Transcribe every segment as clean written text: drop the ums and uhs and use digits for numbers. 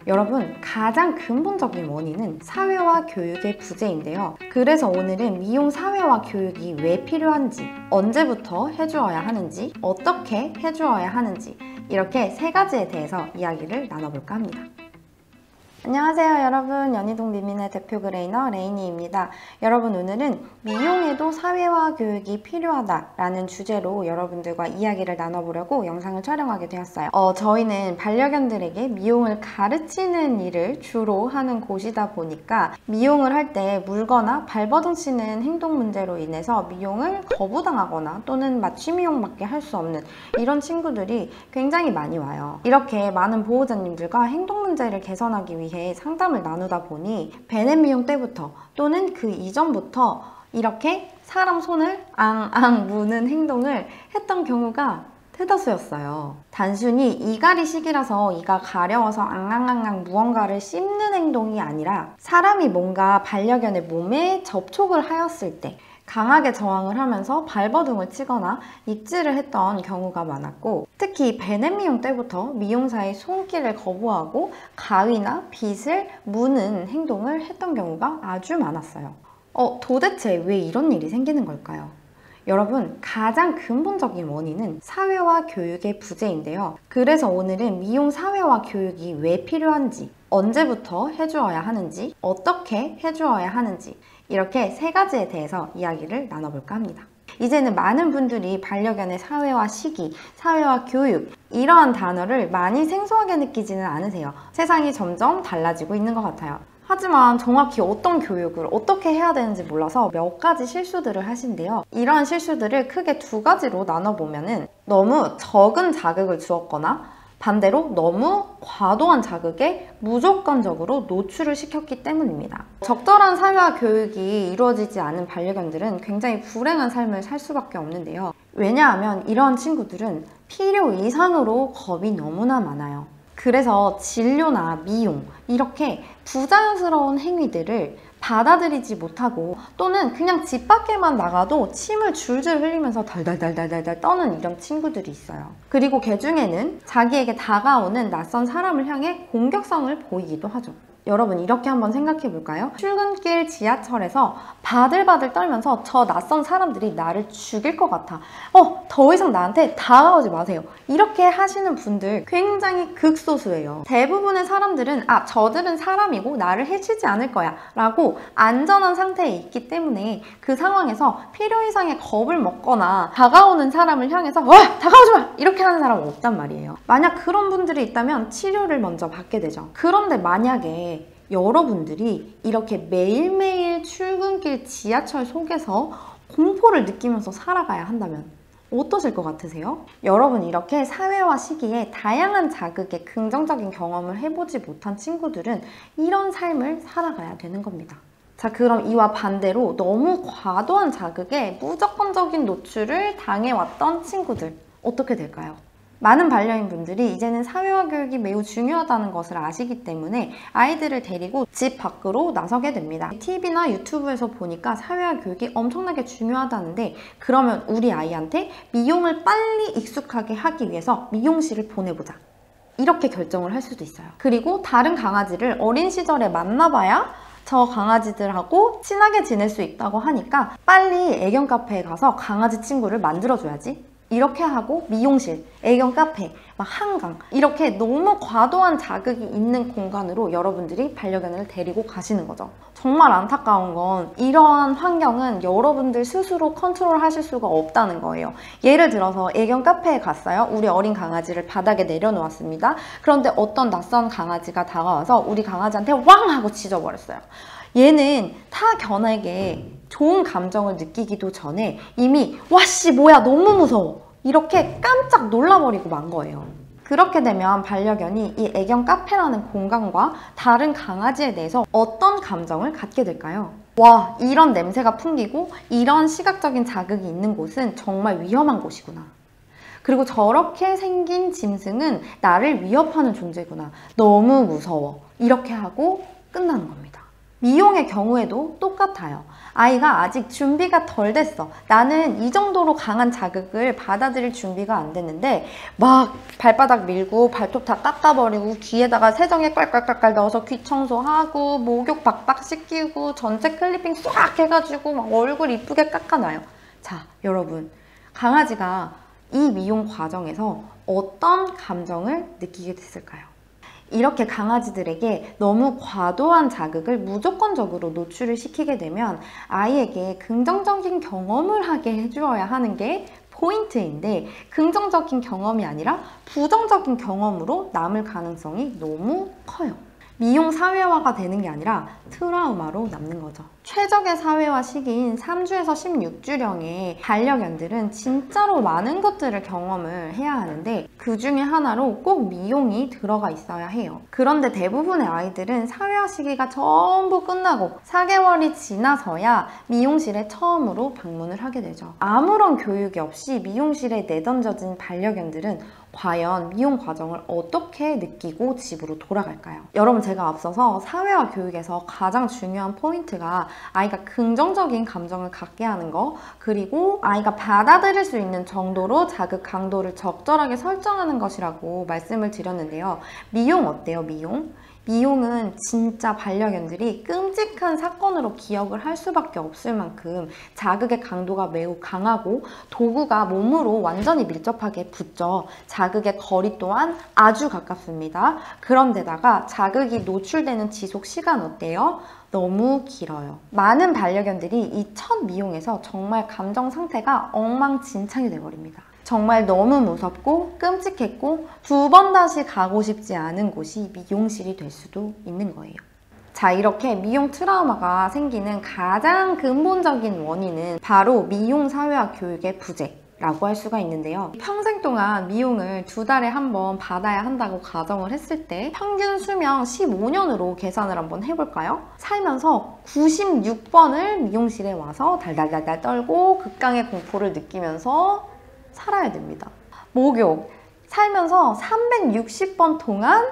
여러분, 가장 근본적인 원인은 사회와 교육의 부재인데요. 그래서 오늘은 미용 사회와 교육이 왜 필요한지, 언제부터 해주어야 하는지, 어떻게 해주어야 하는지 이렇게 세 가지에 대해서 이야기를 나눠볼까 합니다. 안녕하세요 여러분, 연희동 미민의 대표 그레이너 레이니입니다. 여러분, 오늘은 미용에도 사회화 교육이 필요하다라는 주제로 여러분들과 이야기를 나눠보려고 영상을 촬영하게 되었어요. 저희는 반려견들에게 미용을 가르치는 일을 주로 하는 곳이다 보니까 미용을 할 때 물거나 발버둥치는 행동 문제로 인해서 미용을 거부당하거나 또는 맞춤 미용밖에 할 수 없는 이런 친구들이 굉장히 많이 와요. 이렇게 많은 보호자님들과 행동 문제를 개선하기 위해 상담을 나누다 보니 베넷 미용 때부터 또는 그 이전부터 이렇게 사람 손을 앙앙 무는 행동을 했던 경우가 대다수였어요. 단순히 이갈이 시기라서 이가 가려워서 앙앙앙앙 무언가를 씹는 행동이 아니라 사람이 뭔가 반려견의 몸에 접촉을 하였을 때 강하게 저항을 하면서 발버둥을 치거나 입질을 했던 경우가 많았고, 특히 베넷 미용 때부터 미용사의 손길을 거부하고 가위나 빗을 무는 행동을 했던 경우가 아주 많았어요. 도대체 왜 이런 일이 생기는 걸까요? 여러분, 가장 근본적인 원인은 사회와 교육의 부재인데요. 그래서 오늘은 미용 사회와 교육이 왜 필요한지, 언제부터 해주어야 하는지, 어떻게 해주어야 하는지 이렇게 세 가지에 대해서 이야기를 나눠볼까 합니다. 이제는 많은 분들이 반려견의 사회화 시기, 사회화 교육 이러한 단어를 많이 생소하게 느끼지는 않으세요. 세상이 점점 달라지고 있는 것 같아요. 하지만 정확히 어떤 교육을 어떻게 해야 되는지 몰라서 몇 가지 실수들을 하신대요. 이러한 실수들을 크게 두 가지로 나눠보면은 너무 적은 자극을 주었거나 반대로 너무 과도한 자극에 무조건적으로 노출을 시켰기 때문입니다. 적절한 사회화 교육이 이루어지지 않은 반려견들은 굉장히 불행한 삶을 살 수밖에 없는데요. 왜냐하면 이런 친구들은 필요 이상으로 겁이 너무나 많아요. 그래서 진료나 미용 이렇게 부자연스러운 행위들을 받아들이지 못하고 또는 그냥 집 밖에만 나가도 침을 줄줄 흘리면서 덜덜덜덜덜 떠는 이런 친구들이 있어요. 그리고 그 중에는 자기에게 다가오는 낯선 사람을 향해 공격성을 보이기도 하죠. 여러분, 이렇게 한번 생각해 볼까요? 출근길 지하철에서 바들바들 떨면서 저 낯선 사람들이 나를 죽일 것 같아. 더 이상 나한테 다가오지 마세요. 이렇게 하시는 분들 굉장히 극소수예요. 대부분의 사람들은 저들은 사람이고 나를 해치지 않을 거야 라고 안전한 상태에 있기 때문에 그 상황에서 필요 이상의 겁을 먹거나 다가오는 사람을 향해서 다가오지 마! 이렇게 하는 사람은 없단 말이에요. 만약 그런 분들이 있다면 치료를 먼저 받게 되죠. 그런데 만약에 여러분들이 이렇게 매일매일 출근길 지하철 속에서 공포를 느끼면서 살아가야 한다면 어떠실 것 같으세요? 여러분, 이렇게 사회화 시기에 다양한 자극에 긍정적인 경험을 해보지 못한 친구들은 이런 삶을 살아가야 되는 겁니다. 자, 그럼 이와 반대로 너무 과도한 자극에 무조건적인 노출을 당해왔던 친구들 어떻게 될까요? 많은 반려인분들이 이제는 사회화 교육이 매우 중요하다는 것을 아시기 때문에 아이들을 데리고 집 밖으로 나서게 됩니다. TV나 유튜브에서 보니까 사회화 교육이 엄청나게 중요하다는데, 그러면 우리 아이한테 미용을 빨리 익숙하게 하기 위해서 미용실을 보내보자. 이렇게 결정을 할 수도 있어요. 그리고 다른 강아지를 어린 시절에 만나봐야 저 강아지들하고 친하게 지낼 수 있다고 하니까 빨리 애견 카페에 가서 강아지 친구를 만들어줘야지. 이렇게 하고 미용실, 애견 카페, 한강 이렇게 너무 과도한 자극이 있는 공간으로 여러분들이 반려견을 데리고 가시는 거죠. 정말 안타까운 건 이러한 환경은 여러분들 스스로 컨트롤하실 수가 없다는 거예요. 예를 들어서 애견 카페에 갔어요. 우리 어린 강아지를 바닥에 내려놓았습니다. 그런데 어떤 낯선 강아지가 다가와서 우리 강아지한테 왕! 하고 짖어버렸어요. 얘는 타 견에게 좋은 감정을 느끼기도 전에 이미 와씨 뭐야 너무 무서워 이렇게 깜짝 놀라버리고 만 거예요. 그렇게 되면 반려견이 이 애견 카페라는 공간과 다른 강아지에 대해서 어떤 감정을 갖게 될까요? 와, 이런 냄새가 풍기고 이런 시각적인 자극이 있는 곳은 정말 위험한 곳이구나. 그리고 저렇게 생긴 짐승은 나를 위협하는 존재구나. 너무 무서워. 이렇게 하고 끝나는 겁니다. 미용의 경우에도 똑같아요. 아이가 아직 준비가 덜 됐어. 나는 이 정도로 강한 자극을 받아들일 준비가 안 됐는데 막 발바닥 밀고 발톱 다 깎아버리고 귀에다가 세정에 깔깔깔깔 넣어서 귀 청소하고 목욕 박박 씻기고 전체 클리핑 싹 해가지고 막 얼굴 이쁘게 깎아놔요. 자, 여러분, 강아지가 이 미용 과정에서 어떤 감정을 느끼게 됐을까요? 이렇게 강아지들에게 너무 과도한 자극을 무조건적으로 노출을 시키게 되면 아이에게 긍정적인 경험을 하게 해주어야 하는 게 포인트인데, 긍정적인 경험이 아니라 부정적인 경험으로 남을 가능성이 너무 커요. 미용 사회화가 되는 게 아니라 트라우마로 남는 거죠. 최적의 사회화 시기인 3주에서 16주령의 반려견들은 진짜로 많은 것들을 경험을 해야 하는데 그 중에 하나로 꼭 미용이 들어가 있어야 해요. 그런데 대부분의 아이들은 사회화 시기가 전부 끝나고 4개월이 지나서야 미용실에 처음으로 방문을 하게 되죠. 아무런 교육이 없이 미용실에 내던져진 반려견들은 과연 미용 과정을 어떻게 느끼고 집으로 돌아갈까요? 여러분, 제가 앞서서 사회화 교육에서 가장 중요한 포인트가 아이가 긍정적인 감정을 갖게 하는 거, 그리고 아이가 받아들일 수 있는 정도로 자극 강도를 적절하게 설정하는 것이라고 말씀을 드렸는데요. 미용 어때요, 미용? 미용은 진짜 반려견들이 끔찍한 사건으로 기억을 할 수밖에 없을 만큼 자극의 강도가 매우 강하고 도구가 몸으로 완전히 밀접하게 붙죠. 자극의 거리 또한 아주 가깝습니다. 그런데다가 자극이 노출되는 지속 시간 어때요? 너무 길어요. 많은 반려견들이 이 첫 미용에서 정말 감정 상태가 엉망진창이 돼버립니다. 정말 너무 무섭고 끔찍했고 두 번 다시 가고 싶지 않은 곳이 미용실이 될 수도 있는 거예요. 자, 이렇게 미용 트라우마가 생기는 가장 근본적인 원인은 바로 미용 사회화 교육의 부재라고 할 수가 있는데요. 평생 동안 미용을 2달에 한 번 받아야 한다고 가정을 했을 때 평균 수명 15년으로 계산을 한번 해볼까요? 살면서 96번을 미용실에 와서 달달달달 떨고 극강의 공포를 느끼면서 살아야 됩니다. 목욕, 살면서 360번 동안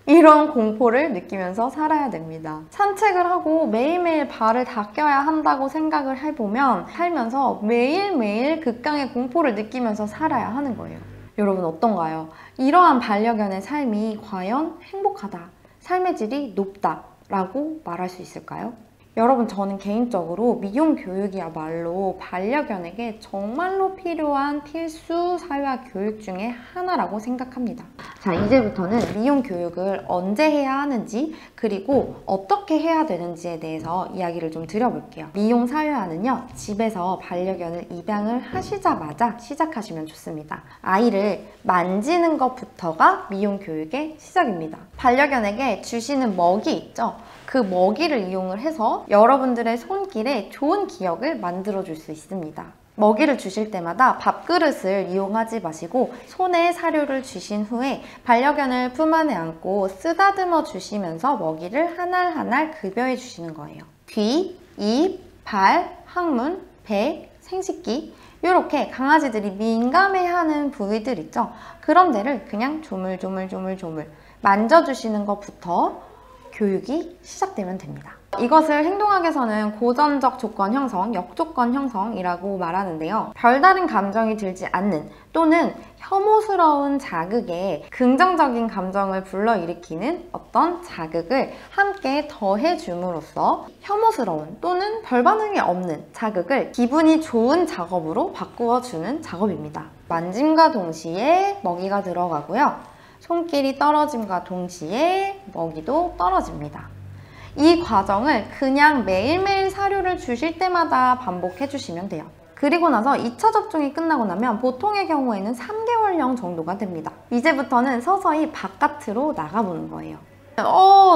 이런 공포를 느끼면서 살아야 됩니다. 산책을 하고 매일매일 발을 닦여야 한다고 생각을 해보면 살면서 매일매일 극강의 공포를 느끼면서 살아야 하는 거예요. 여러분, 어떤가요? 이러한 반려견의 삶이 과연 행복하다, 삶의 질이 높다 라고 말할 수 있을까요? 여러분, 저는 개인적으로 미용 교육이야말로 반려견에게 정말로 필요한 필수 사회화 교육 중에 하나라고 생각합니다. 자, 이제부터는 미용 교육을 언제 해야 하는지, 그리고 어떻게 해야 되는지에 대해서 이야기를 좀 드려볼게요. 미용 사회화는요, 집에서 반려견을 입양을 하시자마자 시작하시면 좋습니다. 아이를 만지는 것부터가 미용 교육의 시작입니다. 반려견에게 주시는 먹이 있죠? 그 먹이를 이용을 해서 여러분들의 손길에 좋은 기억을 만들어줄 수 있습니다. 먹이를 주실 때마다 밥그릇을 이용하지 마시고 손에 사료를 주신 후에 반려견을 품 안에 안고 쓰다듬어 주시면서 먹이를 한 알 한 알 급여해 주시는 거예요. 귀, 입, 발, 항문, 배, 생식기, 이렇게 강아지들이 민감해하는 부위들 있죠? 그런 데를 그냥 조물조물 만져주시는 것부터 교육이 시작되면 됩니다. 이것을 행동학에서는 고전적 조건 형성, 역조건 형성이라고 말하는데요. 별다른 감정이 들지 않는 또는 혐오스러운 자극에 긍정적인 감정을 불러일으키는 어떤 자극을 함께 더해줌으로써 혐오스러운 또는 별 반응이 없는 자극을 기분이 좋은 작업으로 바꾸어주는 작업입니다. 만짐과 동시에 먹이가 들어가고요. 손길이 떨어짐과 동시에 먹이도 떨어집니다. 이 과정을 그냥 매일매일 사료를 주실 때마다 반복해 주시면 돼요. 그리고 나서 2차 접종이 끝나고 나면 보통의 경우에는 3개월령 정도가 됩니다. 이제부터는 서서히 바깥으로 나가보는 거예요.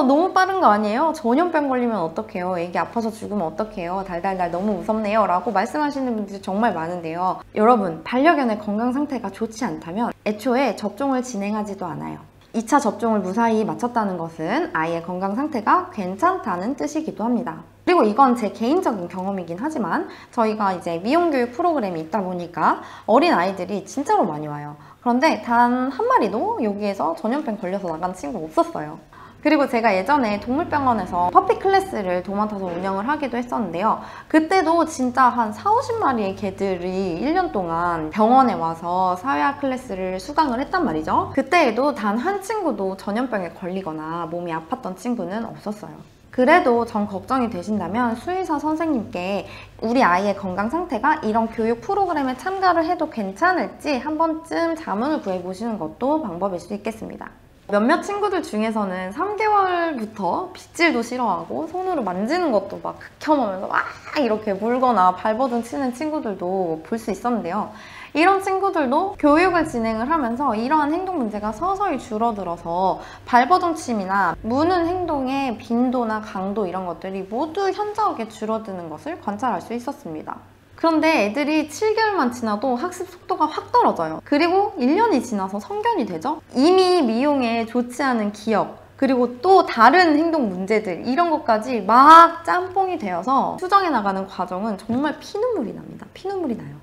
너무 빠른 거 아니에요? 전염병 걸리면 어떡해요? 애기 아파서 죽으면 어떡해요? 달달달 너무 무섭네요 라고 말씀하시는 분들이 정말 많은데요. 여러분, 반려견의 건강 상태가 좋지 않다면 애초에 접종을 진행하지도 않아요. 2차 접종을 무사히 마쳤다는 것은 아이의 건강 상태가 괜찮다는 뜻이기도 합니다. 그리고 이건 제 개인적인 경험이긴 하지만 저희가 이제 미용교육 프로그램이 있다 보니까 어린 아이들이 진짜로 많이 와요. 그런데 단 한 마리도 여기에서 전염병 걸려서 나간 친구가 없었어요. 그리고 제가 예전에 동물병원에서 퍼피 클래스를 도맡아서 운영을 하기도 했었는데요. 그때도 진짜 한 40-50마리의 개들이 1년 동안 병원에 와서 사회화 클래스를 수강을 했단 말이죠. 그때에도 단 한 친구도 전염병에 걸리거나 몸이 아팠던 친구는 없었어요. 그래도 정 걱정이 되신다면 수의사 선생님께 우리 아이의 건강 상태가 이런 교육 프로그램에 참가를 해도 괜찮을지 한 번쯤 자문을 구해보시는 것도 방법일 수 있겠습니다. 몇몇 친구들 중에서는 3개월부터 빗질도 싫어하고 손으로 만지는 것도 막 극혐하면서 와 이렇게 물거나 발버둥 치는 친구들도 볼 수 있었는데요. 이런 친구들도 교육을 진행을 하면서 이러한 행동 문제가 서서히 줄어들어서 발버둥침이나 무는 행동의 빈도나 강도 이런 것들이 모두 현저하게 줄어드는 것을 관찰할 수 있었습니다. 그런데 애들이 7개월만 지나도 학습 속도가 확 떨어져요. 그리고 1년이 지나서 성견이 되죠. 이미 미용에 좋지 않은 기억, 그리고 또 다른 행동 문제들 이런 것까지 막 짬뽕이 되어서 수정해 나가는 과정은 정말 피눈물이 납니다. 피눈물이 나요.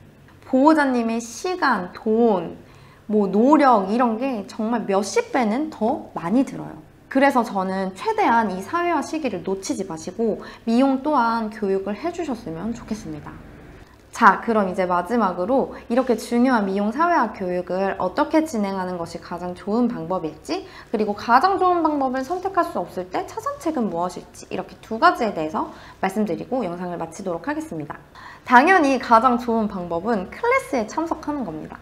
보호자님의 시간, 돈, 노력 이런 게 정말 몇십 배는 더 많이 들어요. 그래서 저는 최대한 이 사회화 시기를 놓치지 마시고 미용 또한 교육을 해주셨으면 좋겠습니다. 자, 그럼 이제 마지막으로 이렇게 중요한 미용 사회화 교육을 어떻게 진행하는 것이 가장 좋은 방법일지, 그리고 가장 좋은 방법을 선택할 수 없을 때 차선책은 무엇일지 이렇게 두 가지에 대해서 말씀드리고 영상을 마치도록 하겠습니다. 당연히 가장 좋은 방법은 클래스에 참석하는 겁니다.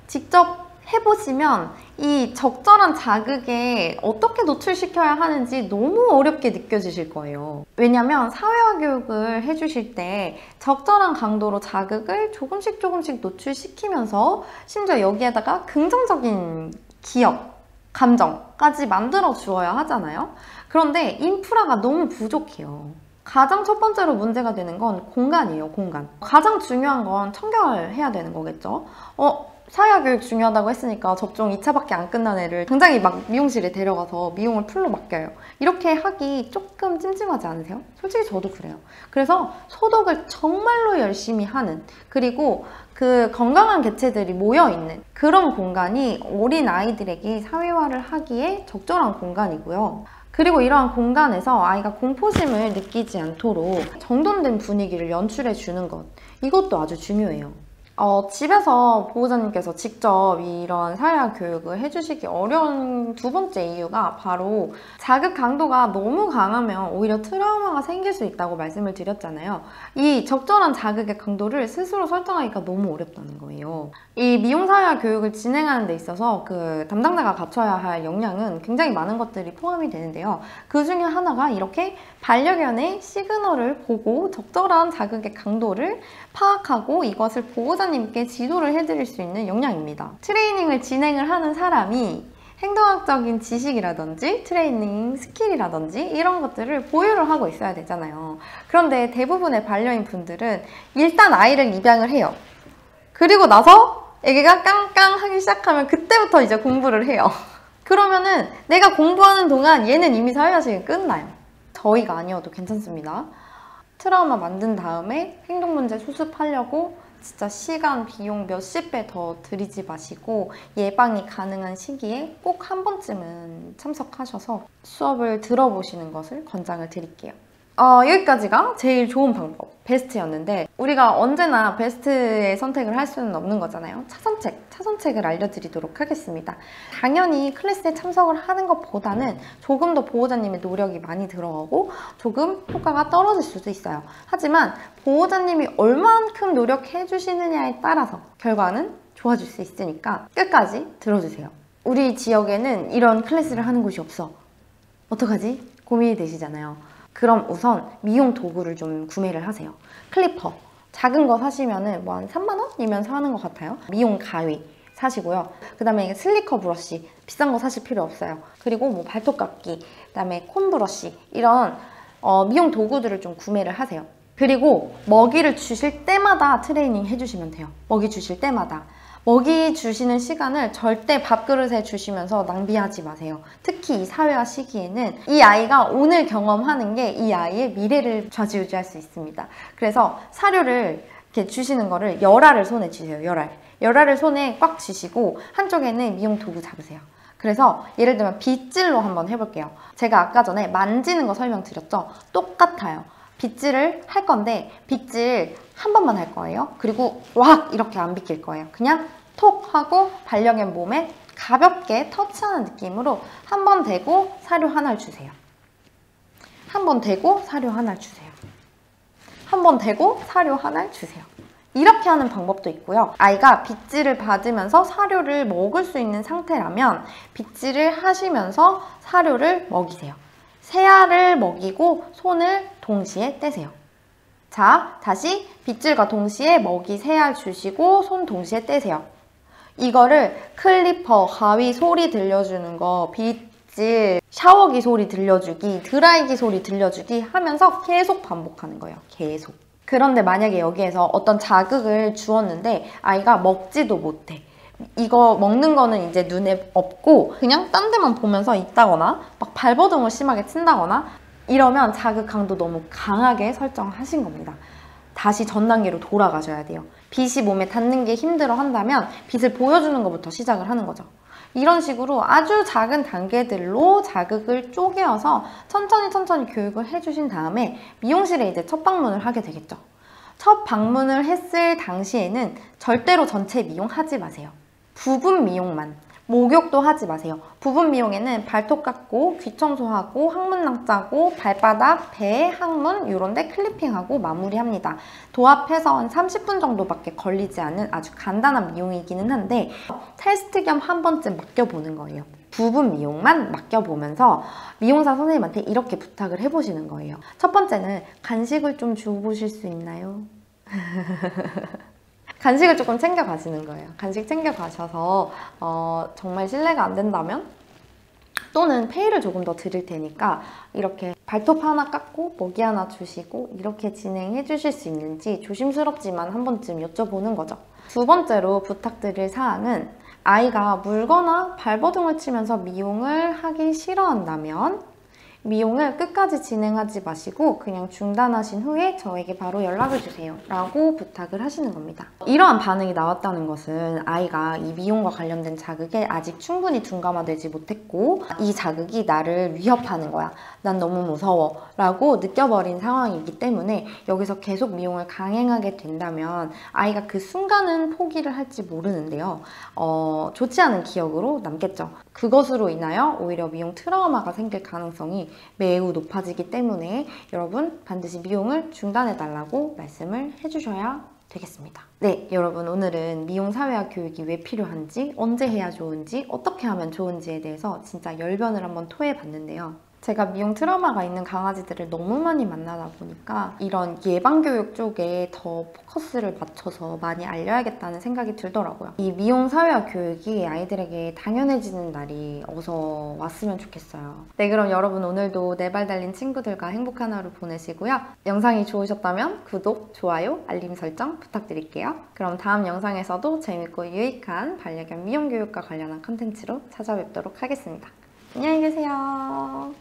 직접 해보시면 이 적절한 자극에 어떻게 노출시켜야 하는지 너무 어렵게 느껴지실 거예요. 왜냐면 사회화 교육을 해주실 때 적절한 강도로 자극을 조금씩 노출시키면서 심지어 여기에다가 긍정적인 기억, 감정까지 만들어 주어야 하잖아요. 그런데 인프라가 너무 부족해요. 가장 첫 번째로 문제가 되는 건 공간이에요, 공간. 가장 중요한 건 청결해야 되는 거겠죠. 사회화 교육 중요하다고 했으니까 접종 2차밖에 안 끝난 애를 당장히 막 미용실에 데려가서 미용을 풀로 맡겨요. 이렇게 하기 조금 찜찜하지 않으세요? 솔직히 저도 그래요. 그래서 소독을 정말로 열심히 하는, 그리고 그 건강한 개체들이 모여있는 그런 공간이 어린 아이들에게 사회화를 하기에 적절한 공간이고요. 그리고 이러한 공간에서 아이가 공포심을 느끼지 않도록 정돈된 분위기를 연출해 주는 것, 이것도 아주 중요해요. 집에서 보호자님께서 직접 이런 사회화 교육을 해주시기 어려운 두 번째 이유가 바로 자극 강도가 너무 강하면 오히려 트라우마가 생길 수 있다고 말씀을 드렸잖아요. 이 적절한 자극의 강도를 스스로 설정하기가 너무 어렵다는 거예요. 이 미용 사회화 교육을 진행하는 데 있어서 그 담당자가 갖춰야 할 역량은 굉장히 많은 것들이 포함이 되는데요. 그 중에 하나가 이렇게 반려견의 시그널을 보고 적절한 자극의 강도를 파악하고 이것을 보호자님께 지도를 해드릴 수 있는 역량입니다. 트레이닝을 진행을 하는 사람이 행동학적인 지식이라든지 트레이닝 스킬이라든지 이런 것들을 보유를 하고 있어야 되잖아요. 그런데 대부분의 반려인 분들은 일단 아이를 입양을 해요. 그리고 나서 애기가 깡깡 하기 시작하면 그때부터 이제 공부를 해요. 그러면은 내가 공부하는 동안 얘는 이미 사회화 시간이 끝나요. 저희가 아니어도 괜찮습니다. 트라우마 만든 다음에 행동 문제 수습하려고 진짜 시간, 비용 몇십 배 더 들이지 마시고 예방이 가능한 시기에 꼭 한 번쯤은 참석하셔서 수업을 들어보시는 것을 권장을 드릴게요. 여기까지가 제일 좋은 방법, 베스트였는데 우리가 언제나 베스트의 선택을 할 수는 없는 거잖아요. 차선책을 알려드리도록 하겠습니다. 당연히 클래스에 참석을 하는 것보다는 조금 더 보호자님의 노력이 많이 들어가고 조금 효과가 떨어질 수도 있어요. 하지만 보호자님이 얼만큼 노력해 주시느냐에 따라서 결과는 좋아질 수 있으니까 끝까지 들어주세요. 우리 지역에는 이런 클래스를 하는 곳이 없어. 어떡하지? 고민이 되시잖아요. 그럼 우선 미용 도구를 좀 구매를 하세요. 클리퍼 작은 거 사시면은 뭐 한 3만 원이면 사는 것 같아요. 미용 가위 사시고요. 그 다음에 슬리커 브러쉬 비싼 거 사실 필요 없어요. 그리고 뭐 발톱 깎기, 그 다음에 콘 브러쉬 이런 미용 도구들을 좀 구매를 하세요. 그리고 먹이를 주실 때마다 트레이닝 해주시면 돼요. 먹이 주실 때마다. 먹이 주시는 시간을 절대 밥그릇에 주시면서 낭비하지 마세요. 특히 이 사회화 시기에는 이 아이가 오늘 경험하는 게 이 아이의 미래를 좌지우지할 수 있습니다. 그래서 사료를 이렇게 주시는 거를 열알을 손에 쥐세요. 열알을 손에 꽉 쥐시고 한쪽에는 미용 도구 잡으세요. 그래서 예를 들면 빗질로 한번 해볼게요. 제가 아까 전에 만지는 거 설명드렸죠? 똑같아요. 빗질을 할 건데 빗질 한 번만 할 거예요. 그리고 왁 이렇게 안 빗길 거예요. 그냥 톡 하고 반려견 몸에 가볍게 터치하는 느낌으로 한 번 대고 사료 하나를 주세요. 한 번 대고 사료 하나를 주세요. 한 번 대고 사료 하나를 주세요. 이렇게 하는 방법도 있고요. 아이가 빗질을 받으면서 사료를 먹을 수 있는 상태라면 빗질을 하시면서 사료를 먹이세요. 새알을 먹이고 손을 동시에 떼세요. 자, 다시 빗질과 동시에 먹이 새알 주시고 손 동시에 떼세요. 이거를 클리퍼, 가위 소리 들려주는 거, 빗질, 샤워기 소리 들려주기, 드라이기 소리 들려주기 하면서 계속 반복하는 거예요. 계속. 그런데 만약에 여기에서 어떤 자극을 주었는데 아이가 먹지도 못해. 이거 먹는 거는 이제 눈에 없고 그냥 딴 데만 보면서 있다거나 막 발버둥을 심하게 친다거나 이러면 자극 강도 너무 강하게 설정하신 겁니다. 다시 전 단계로 돌아가셔야 돼요. 빛이 몸에 닿는 게 힘들어 한다면 빛을 보여주는 것부터 시작을 하는 거죠. 이런 식으로 아주 작은 단계들로 자극을 쪼개어서 천천히 교육을 해주신 다음에 미용실에 이제 첫 방문을 하게 되겠죠. 첫 방문을 했을 당시에는 절대로 전체 미용하지 마세요. 부분 미용만. 목욕도 하지 마세요. 부분 미용에는 발톱 깎고, 귀 청소하고, 항문낭 짜고, 발바닥, 배, 항문 이런 데 클리핑하고 마무리합니다. 도합해서 한 30분 정도밖에 걸리지 않은 아주 간단한 미용이기는 한데 테스트 겸 한 번쯤 맡겨보는 거예요. 부분 미용만 맡겨보면서 미용사 선생님한테 이렇게 부탁을 해보시는 거예요. 첫 번째는 간식을 좀 줘보실 수 있나요? 간식을 조금 챙겨가시는 거예요. 간식 챙겨가셔서 정말 실례가 안 된다면 또는 페이를 조금 더 드릴 테니까 이렇게 발톱 하나 깎고 먹이 하나 주시고 이렇게 진행해 주실 수 있는지 조심스럽지만 한 번쯤 여쭤보는 거죠. 두 번째로 부탁드릴 사항은 아이가 물거나 발버둥을 치면서 미용을 하기 싫어한다면 미용을 끝까지 진행하지 마시고 그냥 중단하신 후에 저에게 바로 연락을 주세요 라고 부탁을 하시는 겁니다. 이러한 반응이 나왔다는 것은 아이가 이 미용과 관련된 자극에 아직 충분히 둔감화되지 못했고 이 자극이 나를 위협하는 거야. 난 너무 무서워 라고 느껴버린 상황이기 때문에 여기서 계속 미용을 강행하게 된다면 아이가 그 순간은 포기를 할지 모르는데요. 좋지 않은 기억으로 남겠죠. 그것으로 인하여 오히려 미용 트라우마가 생길 가능성이 매우 높아지기 때문에 여러분 반드시 미용을 중단해달라고 말씀을 해주셔야 되겠습니다. 네, 여러분 오늘은 미용 사회화 교육이 왜 필요한지, 언제 해야 좋은지, 어떻게 하면 좋은지에 대해서 진짜 열변을 한번 토해봤는데요. 제가 미용 트라우마가 있는 강아지들을 너무 많이 만나다 보니까 이런 예방교육 쪽에 더 포커스를 맞춰서 많이 알려야겠다는 생각이 들더라고요. 이 미용 사회화 교육이 아이들에게 당연해지는 날이 어서 왔으면 좋겠어요. 네, 그럼 여러분 오늘도 네 발 달린 친구들과 행복한 하루 보내시고요. 영상이 좋으셨다면 구독, 좋아요, 알림 설정 부탁드릴게요. 그럼 다음 영상에서도 재밌고 유익한 반려견 미용 교육과 관련한 컨텐츠로 찾아뵙도록 하겠습니다. 안녕히 계세요.